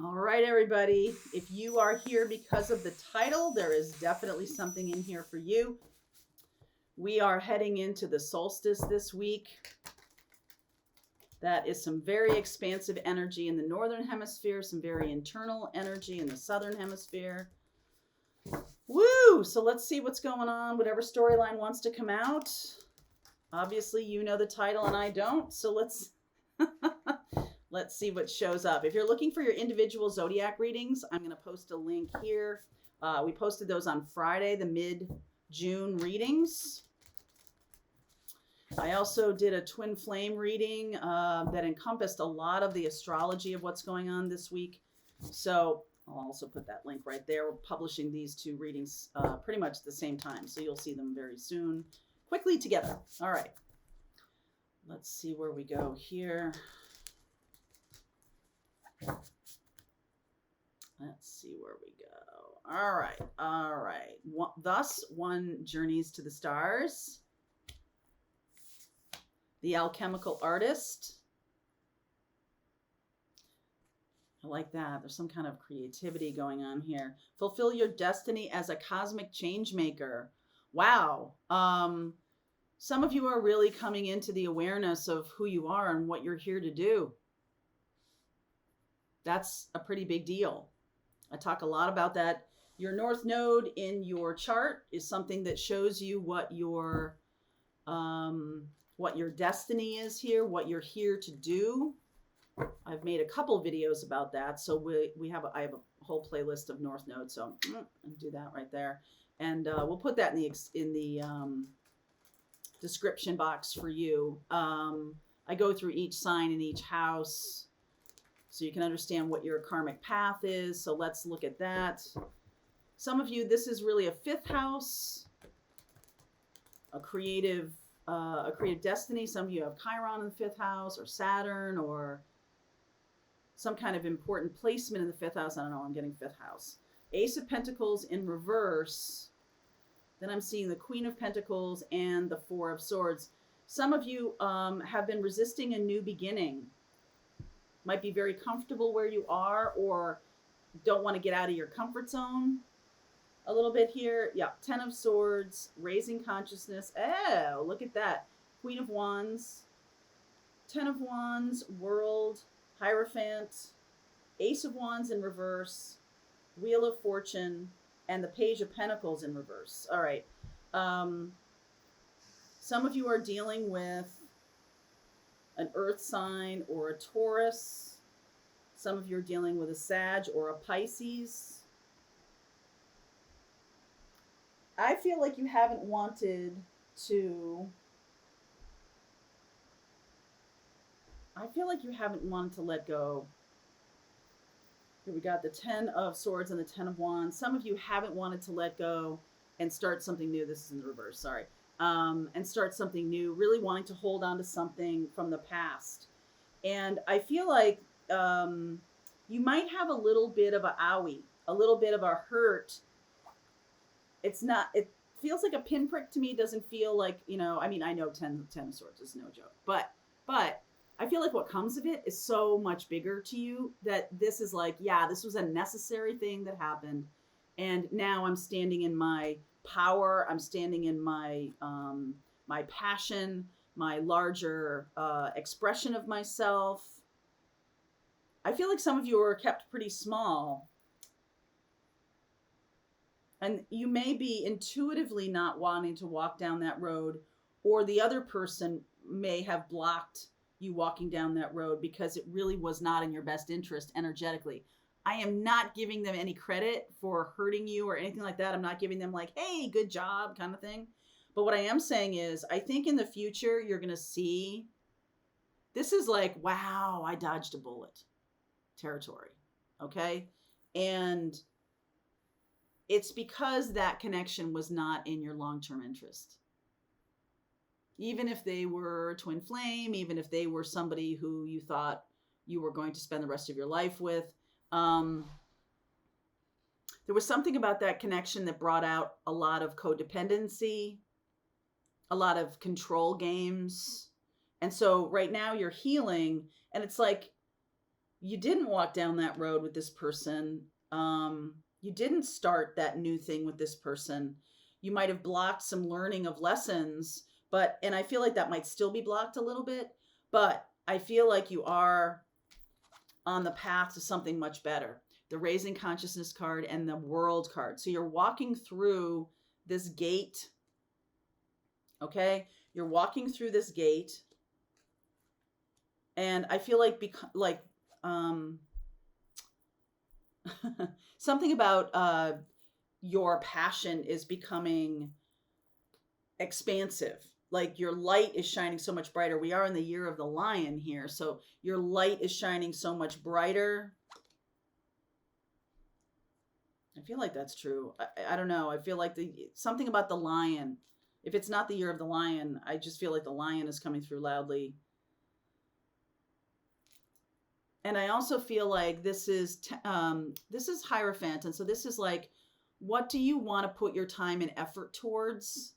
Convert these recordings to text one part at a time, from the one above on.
All right, everybody. If you are here because of the title, there is definitely something in here for you. We are heading into the solstice this week. That is some very expansive energy in the northern hemisphere, some very internal energy in the southern hemisphere. Woo! So let's see what's going on, whatever storyline wants to come out. Obviously, you know the title and I don't, so let's let's see what shows up. If you're looking for your individual zodiac readings, I'm going to post a link here. We posted those on Friday, the mid-June readings. I also did a twin flame reading that encompassed a lot of the astrology of what's going on this week. So I'll also put that link right there. We're publishing these two readings pretty much at the same time, so you'll see them very soon, quickly together. All right. Let's see where we go here. Let's see where we go. All right. All right. Thus, one journeys to the stars. The alchemical artist. I like that. There's some kind of creativity going on here. Fulfill your destiny as a cosmic change maker. Wow. Some of you are really coming into the awareness of who you are and what you're here to do. That's a pretty big deal. I talk a lot about that. Your North Node in your chart is something that shows you what your destiny is here, what you're here to do. I've made a couple videos about that. So I have a whole playlist of North Node. So I'll do that right there. And we'll put that in the description box for you. I go through each sign in each house so you can understand what your karmic path is. So let's look at that. Some of you, this is really a fifth house, a creative destiny. Some of you have Chiron in the fifth house, or Saturn, or some kind of important placement in the fifth house. I don't know, I'm getting fifth house. Ace of Pentacles in reverse. Then I'm seeing the Queen of Pentacles and the Four of Swords. Some of you have been resisting a new beginning. Might be very comfortable where you are, or don't want to get out of your comfort zone a little bit here. Yeah, Ten of Swords, raising consciousness. Oh, look at that. Queen of Wands, Ten of Wands, World, Hierophant, Ace of Wands in reverse, Wheel of Fortune, and the Page of Pentacles in reverse. All right. Some of you are dealing with an earth sign or a Taurus. Some of you are dealing with a Sag or a Pisces. I feel like you haven't wanted to let go. Here we got the Ten of Swords and the Ten of Wands. Some of you haven't wanted to let go and start something new. This is in the reverse, sorry. And start something new, really wanting to hold on to something from the past. And I feel like you might have a little bit of a owie, a little bit of a hurt. It feels like a pinprick to me. It doesn't feel like, I mean, I know 10 of Swords is no joke, but I feel like what comes of it is so much bigger to you that this is like, yeah, this was a necessary thing that happened. And now I'm standing in my power. I'm standing in my my passion, my larger expression of myself. I feel like some of you are kept pretty small. And you may be intuitively not wanting to walk down that road, or the other person may have blocked you walking down that road because it really was not in your best interest energetically. I am not giving them any credit for hurting you or anything like that. I'm not giving them like, hey, good job kind of thing. But what I am saying is, I think in the future, you're going to see, this is like, wow, I dodged a bullet territory. Okay. And it's because that connection was not in your long-term interest. Even if they were twin flame, even if they were somebody who you thought you were going to spend the rest of your life with, there was something about that connection that brought out a lot of codependency, a lot of control games. And so right now you're healing, and it's like, you didn't walk down that road with this person. You didn't start that new thing with this person. You might have blocked some learning of lessons, and I feel like that might still be blocked a little bit, but I feel like you are on the path to something much better. The Raising Consciousness card and the World card. So you're walking through this gate. Okay? You're walking through this gate. And I feel like something about your passion is becoming expansive. Like your light is shining so much brighter. We are in the year of the lion here. So your light is shining so much brighter. I feel like that's true. I don't know. I feel like something about the lion. If it's not the year of the lion, I just feel like the lion is coming through loudly. And I also feel like this is Hierophant. And so this is like, what do you want to put your time and effort towards?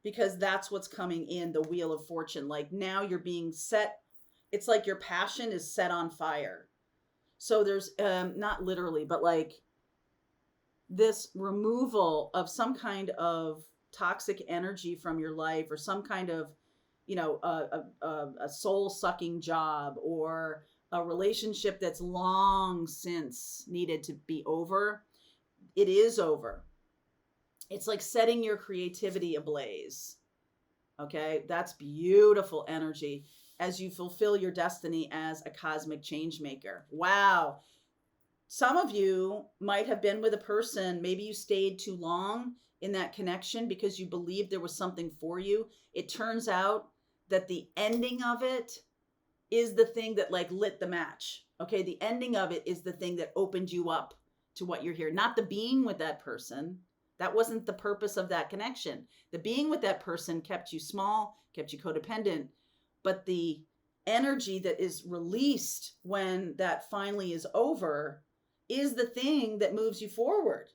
Because that's what's coming in the Wheel of Fortune. Like now you're being set. It's like your passion is set on fire. So there's not literally, but like this removal of some kind of toxic energy from your life, or some kind of, a soul sucking job, or a relationship that's long since needed to be over. It is over. It's like setting your creativity ablaze. Okay, that's beautiful energy as you fulfill your destiny as a cosmic change maker. Wow. Some of you might have been with a person, maybe you stayed too long in that connection because you believed there was something for you. It turns out that the ending of it is the thing that like lit the match. Okay, the ending of it is the thing that opened you up to what you're here. Not the being with that person. That wasn't the purpose of that connection. The being with that person kept you small, kept you codependent, but the energy that is released when that finally is over is the thing that moves you forward,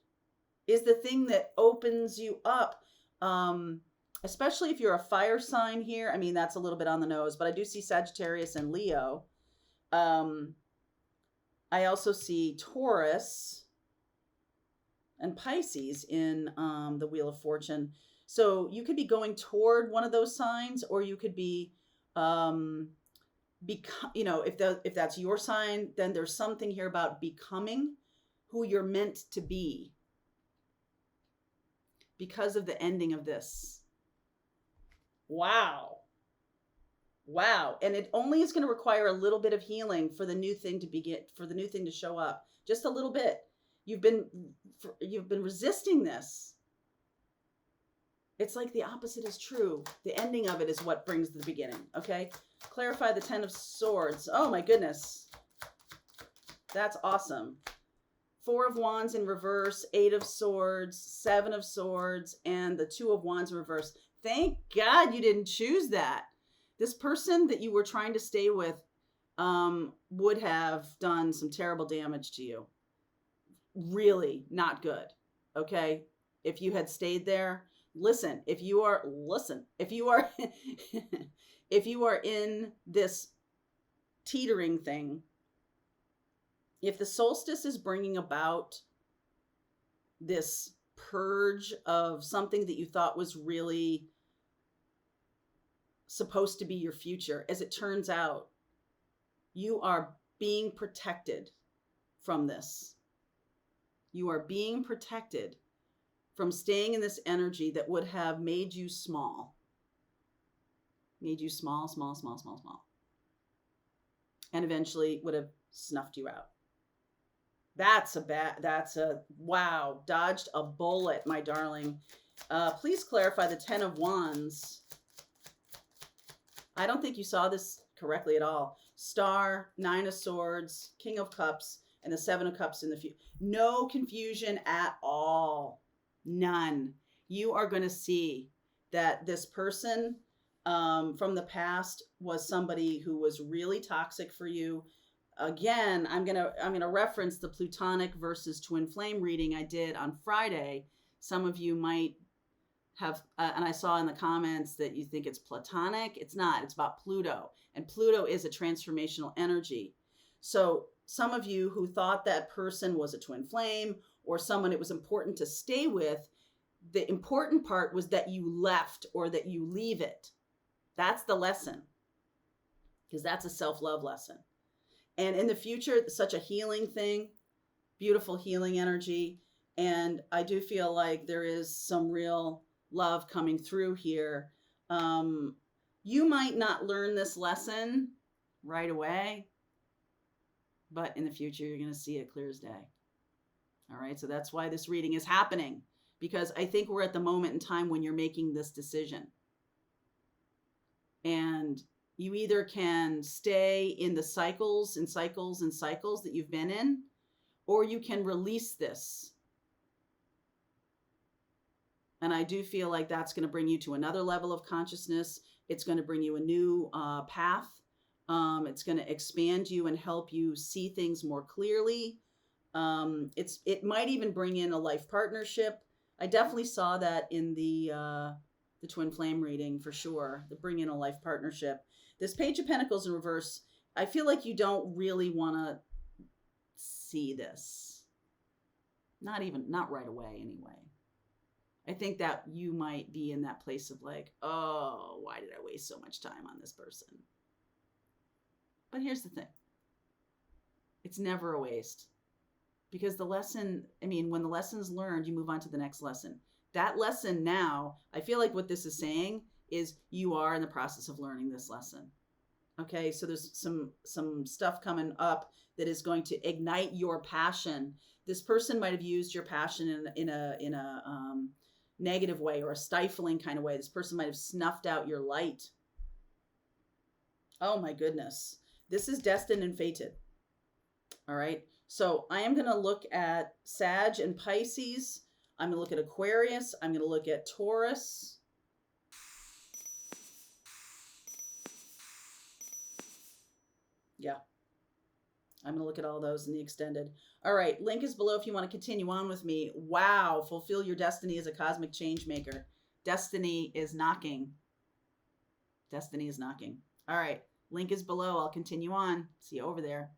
is the thing that opens you up. Especially if you're a fire sign here. I mean, that's a little bit on the nose, but I do see Sagittarius and Leo. I also see Taurus and Pisces in the Wheel of Fortune. So you could be going toward one of those signs, or you could be, if that's your sign, then there's something here about becoming who you're meant to be because of the ending of this. Wow. And it only is going to require a little bit of healing for the new thing to begin, for the new thing to show up. Just a little bit. You've been resisting this. It's like the opposite is true. The ending of it is what brings the beginning. Okay. Clarify the 10 of Swords. Oh my goodness. That's awesome. 4 of Wands in reverse, 8 of Swords, 7 of Swords, and the 2 of Wands in reverse. Thank God you didn't choose that. This person that you were trying to stay with would have done some terrible damage to you. Really not good. Okay? If you had stayed there, if you are if you are in this teetering thing, if the solstice is bringing about this purge of something that you thought was really supposed to be your future, as it turns out, you are being protected from this. You are being protected from staying in this energy that would have made you small. Made you small. And eventually would have snuffed you out. Wow, dodged a bullet, my darling. Please clarify the 10 of Wands. I don't think you saw this correctly at all. Star, 9 of Swords, King of Cups, and the 7 of Cups in the future. No confusion at all. None. You are going to see that this person from the past was somebody who was really toxic for you. Again, I'm gonna reference the Plutonic versus Twin Flame reading I did on Friday. Some of you might have, and I saw in the comments that you think it's platonic. It's not. It's about Pluto. And Pluto is a transformational energy. So some of you who thought that person was a twin flame or someone it was important to stay with, the important part was that you left or that you leave it. That's the lesson, because that's a self-love lesson. And in the future, such a healing thing, beautiful healing energy. And I do feel like there is some real love coming through here. You might not learn this lesson right away, but in the future, you're going to see it clear as day. All right. So that's why this reading is happening, because I think we're at the moment in time when you're making this decision. And you either can stay in the cycles and cycles and cycles that you've been in, or you can release this. And I do feel like that's going to bring you to another level of consciousness. It's going to bring you a new path. It's going to expand you and help you see things more clearly. It might even bring in a life partnership. I definitely saw that in the twin flame reading for sure. The bring in a life partnership. This Page of Pentacles in reverse, I feel like you don't really want to see this. Not right away anyway. I think that you might be in that place of like, oh, why did I waste so much time on this person? But here's the thing. It's never a waste. Because the lesson, when the lesson's learned, you move on to the next lesson. That lesson now, I feel like what this is saying is you are in the process of learning this lesson. Okay, so there's some stuff coming up that is going to ignite your passion. This person might have used your passion in a negative way or a stifling kind of way. This person might have snuffed out your light. Oh my goodness. This is destined and fated. All right. So I am going to look at Sag and Pisces. I'm going to look at Aquarius. I'm going to look at Taurus. Yeah. I'm going to look at all those in the extended. All right. Link is below if you want to continue on with me. Wow. Fulfill your destiny as a cosmic change maker. Destiny is knocking. Destiny is knocking. All right. Link is below. I'll continue on. See you over there.